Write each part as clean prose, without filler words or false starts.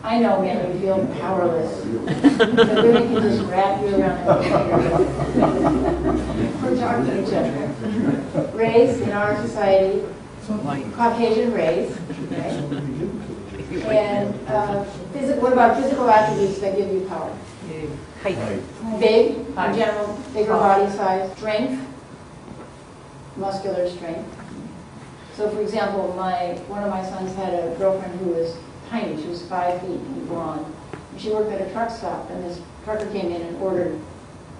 I know men who feel powerless. The women can just wrap you around their finger. We're talking to each other. Race in our society, Caucasian race, right? And what about physical attributes that give you power? Height. Big, in general, bigger body size, strength, muscular strength. So, for example, one of my sons had a girlfriend who was tiny. She was 5 feet and blonde. And she worked at a truck stop, and this trucker came in and ordered,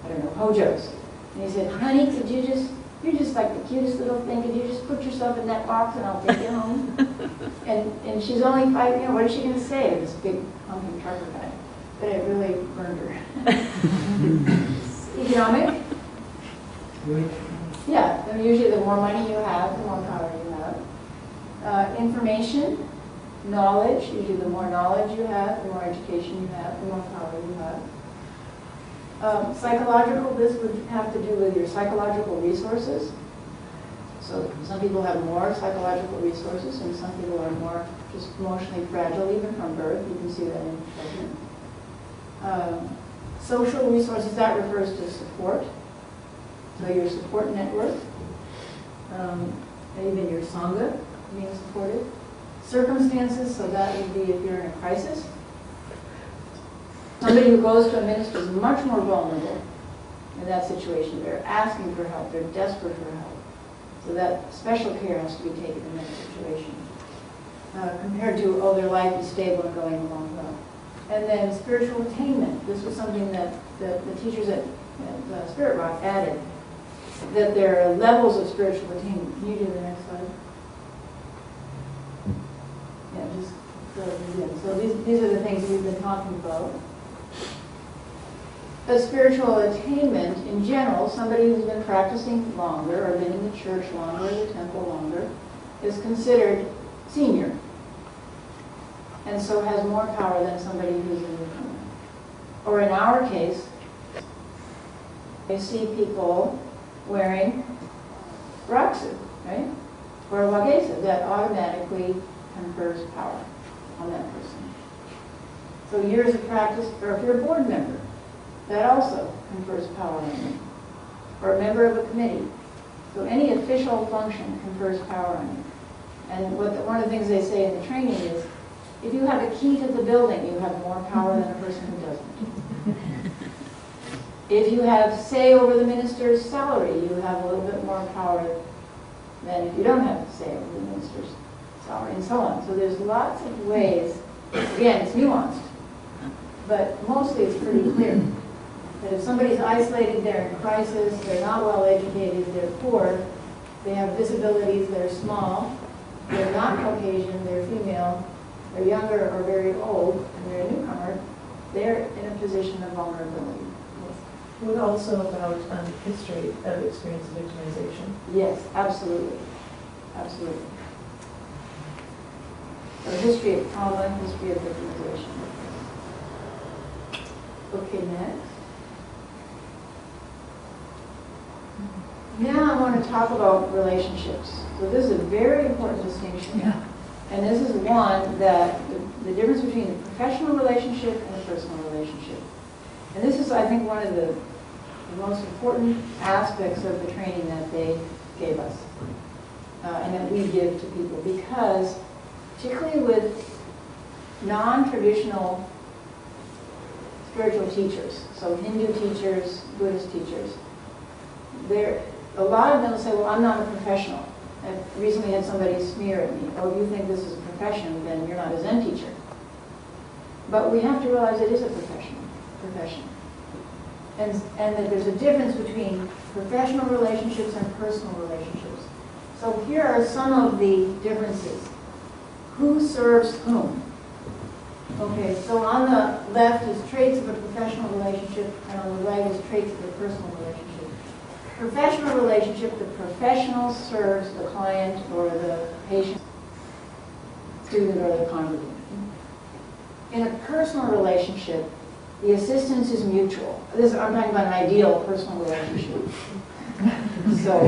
I don't know, hojos. And he said, "Honey, you're just like the cutest little thing. Could you just put yourself in that box and I'll take you home?" and she's only 5. You know, what is she going to say to this big honking trucker guy? But it really burned her. Economic. Yeah, I mean, usually the more money you have, the more power you have. Information, knowledge, usually the more knowledge you have, the more education you have, the more power you have. Psychological, this would have to do with your psychological resources. So some people have more psychological resources, and some people are more just emotionally fragile, even from birth. You can see that in children. Social resources, that refers to support. So your support network, even your sangha being supported. Circumstances, so that would be if you're in a crisis. Somebody who goes to a minister is much more vulnerable in that situation. They're asking for help. They're desperate for help. So that special care has to be taken in that situation. Compared to, their life is stable and going along well. And then spiritual attainment. This was something that the teachers at Spirit Rock added, that there are levels of spiritual attainment. Can you do the next slide? Yeah, just fill these in. So these are the things we've been talking about. A spiritual attainment, in general, somebody who's been practicing longer or been in the church longer, the temple longer, is considered senior, and so has more power than somebody who's a newcomer. Or in our case, you see people wearing raksu, right? Or wagesa, that automatically confers power on that person. So years of practice, or if you're a board member, that also confers power on you. Or a member of a committee. So any official function confers power on you. And one of the things they say in the training is, if you have a key to the building, you have more power than a person who doesn't. If you have say over the minister's salary, you have a little bit more power than if you don't have say over the minister's salary, and so on. So there's lots of ways. Again, it's nuanced, but mostly it's pretty clear that if somebody's isolated, they're in crisis, they're not well educated, they're poor, they have disabilities, they're small, they're not Caucasian, they're female, they're younger or very old, and they're a newcomer, they're in a position of vulnerability. What also about history of experience of victimization? Yes, absolutely. Absolutely. So history of trauma, history of victimization. Okay, next. Now I want to talk about relationships. So this is a very important distinction. Yeah. And this is one that the difference between the professional relationship and the personal relationship. And this is, I think, one of the most important aspects of the training that they gave us and that we give to people, because particularly with non-traditional spiritual teachers, so Hindu teachers, Buddhist teachers, a lot of them say, well, I'm not a professional. I recently had somebody sneer at me, oh, if you think this is a profession, then you're not a Zen teacher. But we have to realize it is a profession. And that there's a difference between professional relationships and personal relationships. So here are some of the differences. Who serves whom? Okay, so on the left is traits of a professional relationship, and on the right is traits of a personal relationship. Professional relationship, the professional serves the client or the patient, student, or the congregant. In a personal relationship, the assistance is mutual. I'm talking about an ideal personal relationship. So,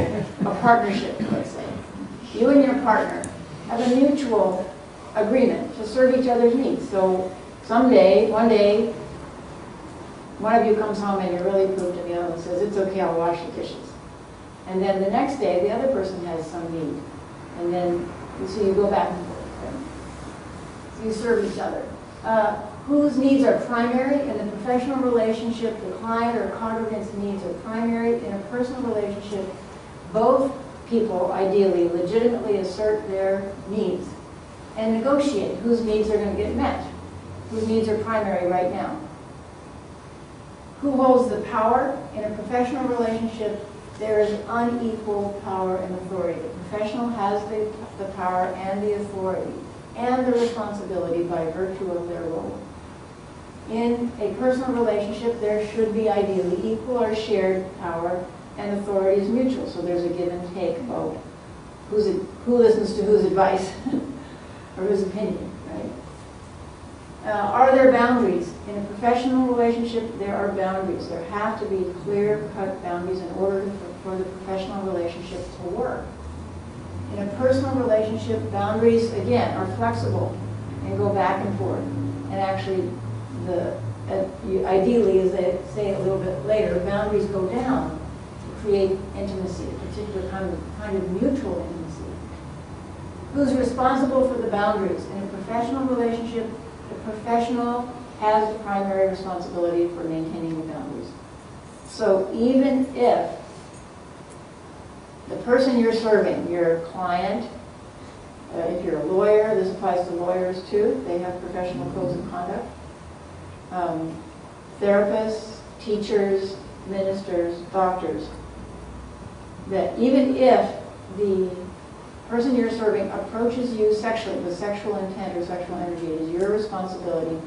a partnership, let's say. You and your partner have a mutual agreement to serve each other's needs. So Someday, one day, one of you comes home and you're really pooped and the other one says, it's okay, I'll wash the dishes. And then the next day, the other person has some need. And then, so you go back and forth. Right? So you serve each other. Whose needs are primary in the professional relationship, the client or congregant's needs are primary. In a personal relationship, both people ideally legitimately assert their needs and negotiate whose needs are going to get met, whose needs are primary right now. Who holds the power? In a professional relationship, there is unequal power and authority. The professional has the power and the authority and the responsibility by virtue of their role. In a personal relationship, there should be ideally equal or shared power, and authority is mutual. So there's a give and take about who listens to whose advice or whose opinion, right? Are there boundaries? In a professional relationship, there are boundaries. There have to be clear-cut boundaries in order for the professional relationship to work. In a personal relationship, boundaries, again, are flexible and go back and forth. And actually, ideally, as they say a little bit later, boundaries go down to create intimacy, a particular kind of mutual intimacy. Who's responsible for the boundaries? In a professional relationship, the professional has the primary responsibility for maintaining the boundaries. So even if the person you're serving, your client, if you're a lawyer, this applies to lawyers too, they have professional codes of conduct. Therapists, teachers, ministers, doctors, that even if the person you're serving approaches you sexually with sexual intent or sexual energy, it is your responsibility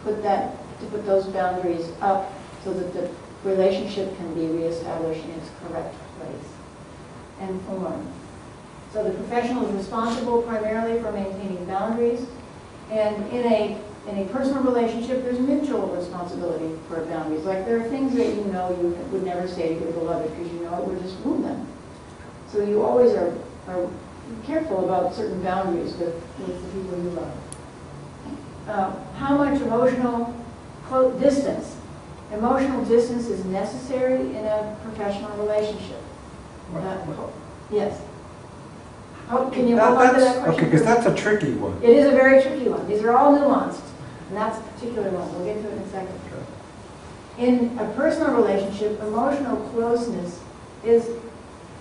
to put those boundaries up so that the relationship can be reestablished in its correct place and form. So the professional is responsible primarily for maintaining boundaries, and in a personal relationship, there's mutual responsibility for boundaries. Like there are things that you know you would never say to your beloved because you know it would just wound them. So you always are careful about certain boundaries with the people you love. How much emotional distance? Emotional distance is necessary in a professional relationship. Yes. Can you hold on to that question? Okay, because that's a tricky one. It is a very tricky one. These are all nuanced, and that's a particular one. We'll get to it in a second. Okay. In a personal relationship, emotional closeness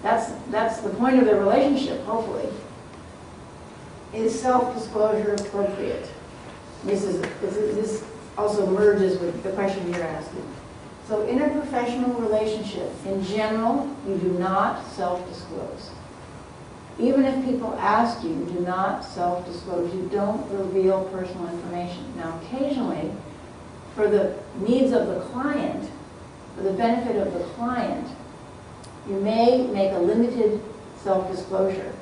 that's the point of the relationship, hopefully. Is self-disclosure appropriate? This also merges with the question you're asking. So in a professional relationship, in general, you do not self-disclose. Even if people ask you, do not self-disclose. You don't reveal personal information. Now, occasionally, for the needs of the client, for the benefit of the client, you may make a limited self-disclosure.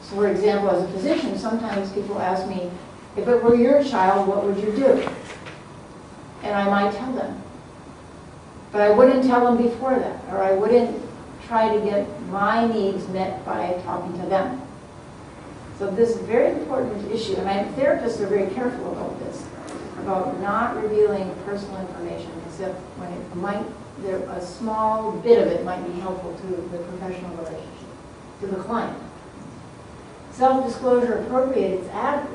So, for example, as a physician, sometimes people ask me, if it were your child, what would you do? And I might tell them. But I wouldn't tell them before that, or I wouldn't try to get my needs met by talking to them. So this is a very important issue, and therapists are very careful about this, about not revealing personal information, except when it might, a small bit of it might be helpful to the professional relationship, to the client. Self-disclosure appropriate,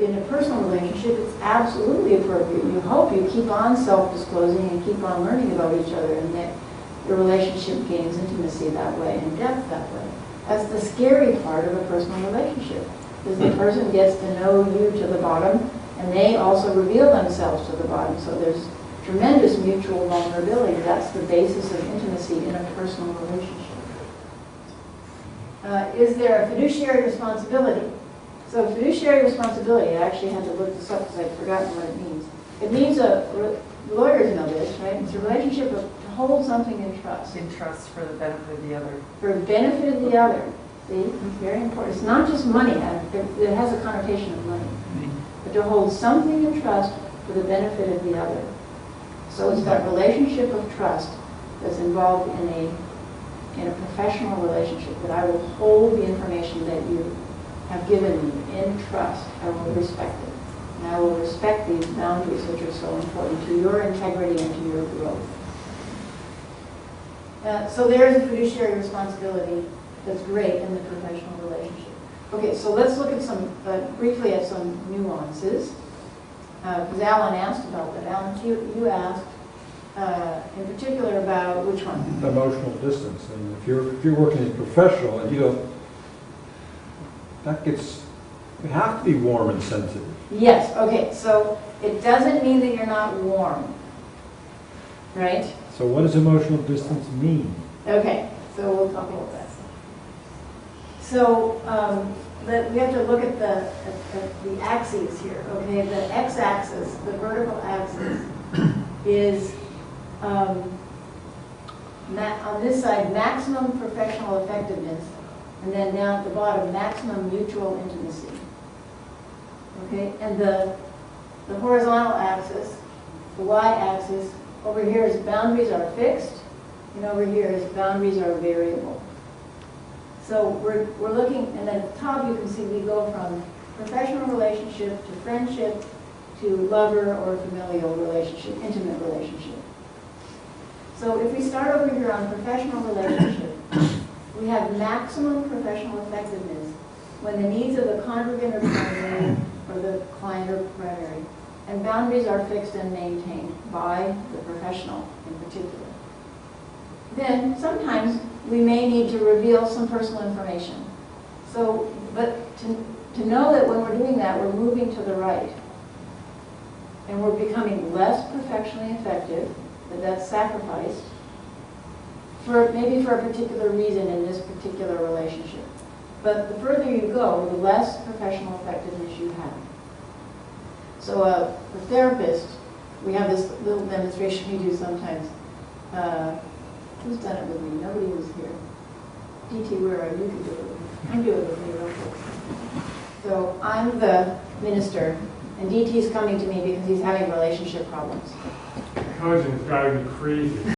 in a personal relationship, it's absolutely appropriate. You hope you keep on self-disclosing and keep on learning about each other, and that the relationship gains intimacy that way and depth that way. That's the scary part of a personal relationship, is the person gets to know you to the bottom, and they also reveal themselves to the bottom. So there's tremendous mutual vulnerability. That's the basis of intimacy in a personal relationship. Is there a fiduciary responsibility? So fiduciary responsibility, I actually had to look this up because I'd forgotten what it means. It means, lawyers know this, right? It's a relationship to hold something in trust. In trust for the benefit of the other. For the benefit of the other. See, it's very important. It's not just money. It has a connotation of money. But to hold something in trust for the benefit of the other. So it's that relationship of trust that's involved in a professional relationship, that I will hold the information that you have given me in trust. I will respect it. And I will respect these boundaries which are so important to your integrity and to your growth. So there's a fiduciary responsibility that's great in the professional relationship. Okay, so let's look at some, briefly at some nuances. Because Alan asked about that. Alan, you asked in particular about which one? Emotional distance. And if you're working as a professional and you don't, you have to be warm and sensitive. Yes, okay, so it doesn't mean that you're not warm, right? So what does emotional distance mean? Okay, so we'll talk about that. So we have to look at the axes here, okay? The x-axis, the vertical axis, is on this side, maximum professional effectiveness, and then down at the bottom, maximum mutual intimacy. Okay, and the horizontal axis, the y-axis, over here is boundaries are fixed, and over here is boundaries are variable. So we're looking, and then at the top you can see we go from professional relationship to friendship to lover or familial relationship, intimate relationship. So if we start over here on professional relationship, we have maximum professional effectiveness when the needs of the congregant are primary or the client are primary, and boundaries are fixed and maintained by the professional in particular. Then sometimes we may need to reveal some personal information. So, but to know that when we're doing that, we're moving to the right, and we're becoming less professionally effective, that's sacrificed, maybe for a particular reason in this particular relationship. But the further you go, the less professional effectiveness you have. So a therapist, we have this little demonstration we do sometimes. Who's done it with me? Nobody was here. DT, where are you? You can do it with me. I'm doing it with me real quick. So I'm the minister, and DT's coming to me because he's having relationship problems. Cousin's driving me crazy.